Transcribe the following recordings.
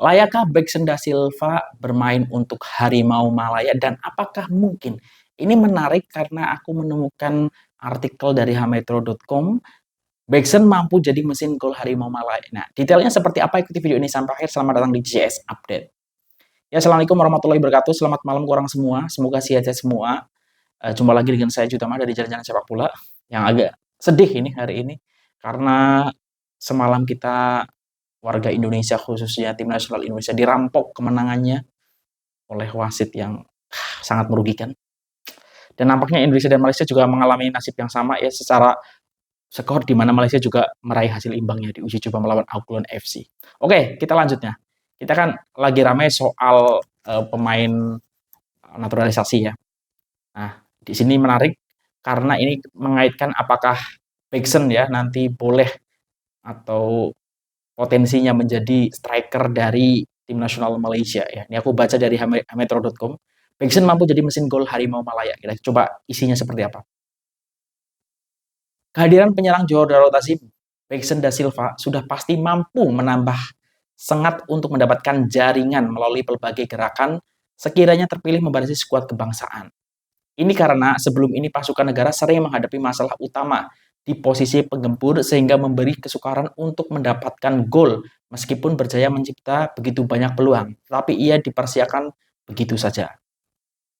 Layakkah Beksen da Silva bermain untuk Harimau Malaya dan apakah mungkin? Ini menarik karena aku menemukan artikel dari hmetro.com, Beksen mampu jadi mesin gol Harimau Malaya. Nah, detailnya seperti apa? Ikuti video ini sampai akhir. Selamat datang di JS Update. Ya, Assalamualaikum warahmatullahi wabarakatuh. Selamat malam orang semua. Semoga sehat semua. Jumpa lagi dengan saya Jutama dari Jalan-Jalan Sepak Bola. Yang agak sedih ini hari ini karena semalam kita warga Indonesia khususnya tim nasional Indonesia dirampok kemenangannya oleh wasit yang sangat merugikan. Dan nampaknya Indonesia dan Malaysia juga mengalami nasib yang sama ya secara skor di mana Malaysia juga meraih hasil imbangnya di uji coba melawan Auckland FC. Oke, kita lanjutnya. Kita kan lagi ramai soal pemain naturalisasi ya. Nah, di sini menarik karena ini mengaitkan apakah Beksen ya nanti boleh atau potensinya menjadi striker dari tim nasional Malaysia ya. Ini aku baca dari hmetro.com. Beksen mampu jadi mesin gol Harimau Malaya. Kita coba isinya seperti apa. Kehadiran penyerang Johor Darul Tazim, Beksen da Silva sudah pasti mampu menambah sengat untuk mendapatkan jaringan melalui berbagai gerakan sekiranya terpilih membatasi skuad kebangsaan. Ini karena sebelum ini pasukan negara sering menghadapi masalah utama di posisi penggempur sehingga memberi kesukaran untuk mendapatkan gol meskipun berjaya mencipta begitu banyak peluang, tapi ia dipersiapkan begitu saja.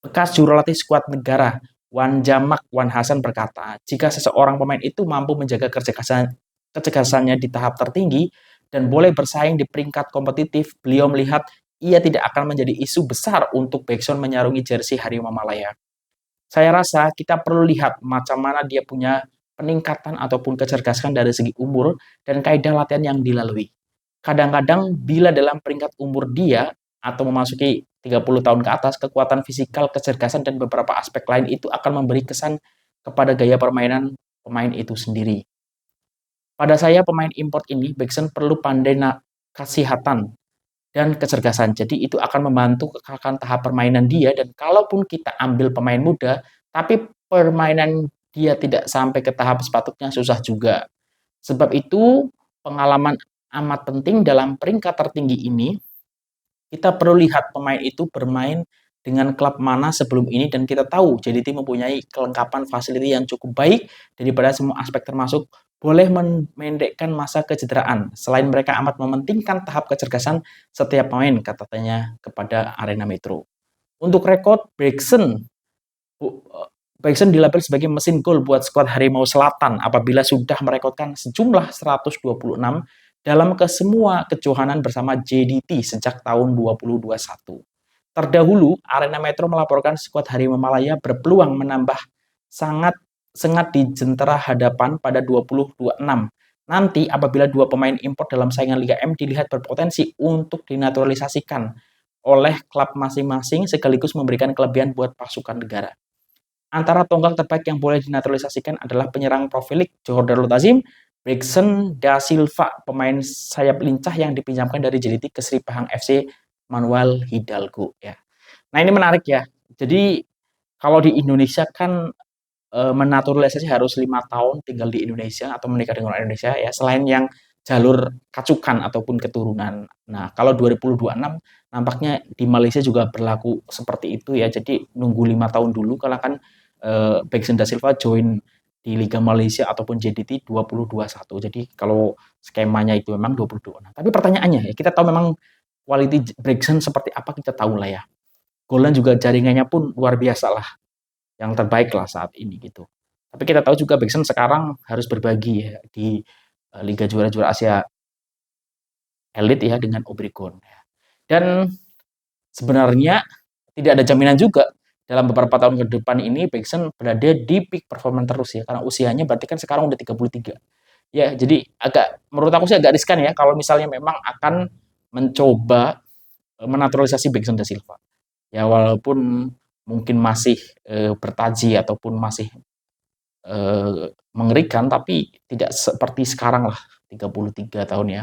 Bekas jurulatih skuad negara, Wan Jamak Wan Hasan berkata, jika seseorang pemain itu mampu menjaga kecerdasannya di tahap tertinggi dan boleh bersaing di peringkat kompetitif, beliau melihat ia tidak akan menjadi isu besar untuk Bekson menyarungi jersey Harimau Malaya. Saya rasa kita perlu lihat macam mana dia punya peningkatan ataupun kecerdasan dari segi umur dan kaidah latihan yang dilalui. Kadang-kadang bila dalam peringkat umur dia atau memasuki 30 tahun ke atas, kekuatan fisikal, kecerdasan, dan beberapa aspek lain itu akan memberi kesan kepada gaya permainan pemain itu sendiri. Pada saya pemain import ini, Beksen perlu pandai kesehatan dan kecerdasan. Jadi itu akan membantu kekalahan tahap permainan dia dan kalaupun kita ambil pemain muda, tapi permainan dia tidak sampai ke tahap sepatutnya susah juga. Sebab itu pengalaman amat penting dalam peringkat tertinggi ini. Kita perlu lihat pemain itu bermain dengan klub mana sebelum ini dan kita tahu JDT mempunyai kelengkapan fasilitas yang cukup baik daripada semua aspek termasuk boleh memendekkan masa kecederaan. Selain mereka amat mementingkan tahap kecerdasan setiap pemain, katanya kepada Arena Metro. Untuk rekor, Beksen dilabel sebagai mesin gol buat skuad Harimau Selatan apabila sudah merekodkan sejumlah 126 dalam kesemua kejohanan bersama JDT sejak tahun 2021. Terdahulu, Arena Metro melaporkan skuad Harimau Malaya berpeluang menambah sangat sengat di jentera hadapan pada 2026. Nanti apabila dua pemain impor dalam saingan Liga M dilihat berpotensi untuk dinaturalisasikan oleh klub masing-masing sekaligus memberikan kelebihan buat pasukan negara. Antara tonggak terbaik yang boleh dinaturalisasikan adalah penyerang profilik Johor Darul Tazim, Beksen da Silva, pemain sayap lincah yang dipinjamkan dari JDT ke Sri Pahang FC Manuel Hidalgo ya. Nah, ini menarik ya. Jadi kalau di Indonesia kan menaturalisasi harus 5 tahun tinggal di Indonesia atau menikah dengan orang Indonesia ya, selain yang jalur kacukan ataupun keturunan. Nah, kalau 2026 nampaknya di Malaysia juga berlaku seperti itu ya. Jadi nunggu 5 tahun dulu karena kan Beksen da Silva join di Liga Malaysia ataupun JDT 2021. Jadi kalau skemanya itu memang 2026. Tapi pertanyaannya ya, kita tahu memang quality Beksen seperti apa kita tahu lah ya. Golan juga jaringannya pun luar biasa lah, yang terbaik lah saat ini gitu. Tapi kita tahu juga Beksen sekarang harus berbagi ya di Liga Juara-Juara Asia Elite ya dengan Obregon. Dan sebenarnya tidak ada jaminan juga dalam beberapa tahun ke depan ini Beksen berada di peak performance terus ya karena usianya berarti kan sekarang udah 33. Ya, jadi agak menurut aku sih agak riskan ya kalau misalnya memang akan mencoba menaturalisasi Beksen da Silva. Ya walaupun mungkin masih bertaji ataupun masih mengerikan tapi tidak seperti sekarang lah 33 tahun ya.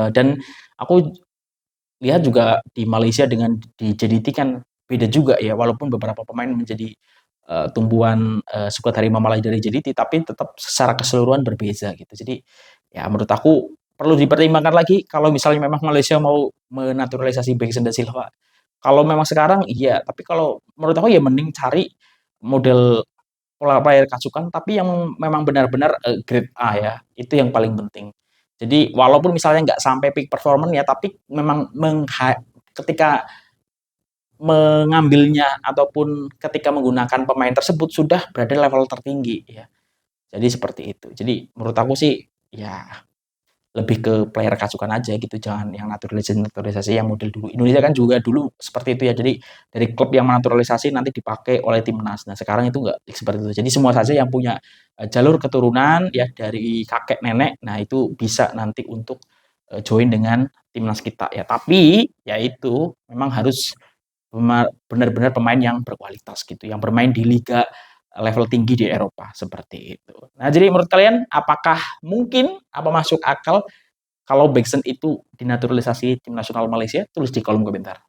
Dan aku lihat juga di Malaysia dengan di JDT kan beda juga ya walaupun beberapa pemain menjadi tumbuhan skuad Harimau Malaya dari JDT tapi tetap secara keseluruhan berbeda gitu. Jadi ya menurut aku perlu dipertimbangkan lagi kalau misalnya memang Malaysia mau menaturalisasi Beksen da Silva. Kalau memang sekarang iya, tapi kalau menurut aku ya mending cari model pola player kasukan tapi yang memang benar-benar grade A ya, itu yang paling penting. Jadi walaupun misalnya nggak sampai peak performance ya, tapi memang ketika mengambilnya ataupun ketika menggunakan pemain tersebut sudah berada level tertinggi ya. Jadi seperti itu. Jadi menurut aku sih ya lebih ke player kasukan aja gitu, jangan yang naturalisasi yang model dulu. Indonesia kan juga dulu seperti itu ya. Jadi dari klub yang menaturalisasi nanti dipakai oleh timnas. Nah, sekarang itu enggak seperti itu. Jadi semua saja yang punya jalur keturunan ya dari kakek nenek, nah itu bisa nanti untuk join dengan timnas kita ya. Tapi ya itu memang harus benar-benar pemain yang berkualitas gitu, yang bermain di liga level tinggi di Eropa seperti itu. Nah, jadi menurut kalian apakah mungkin apa masuk akal kalau Beksen itu dinaturalisasi tim nasional Malaysia? Tulis di kolom komentar.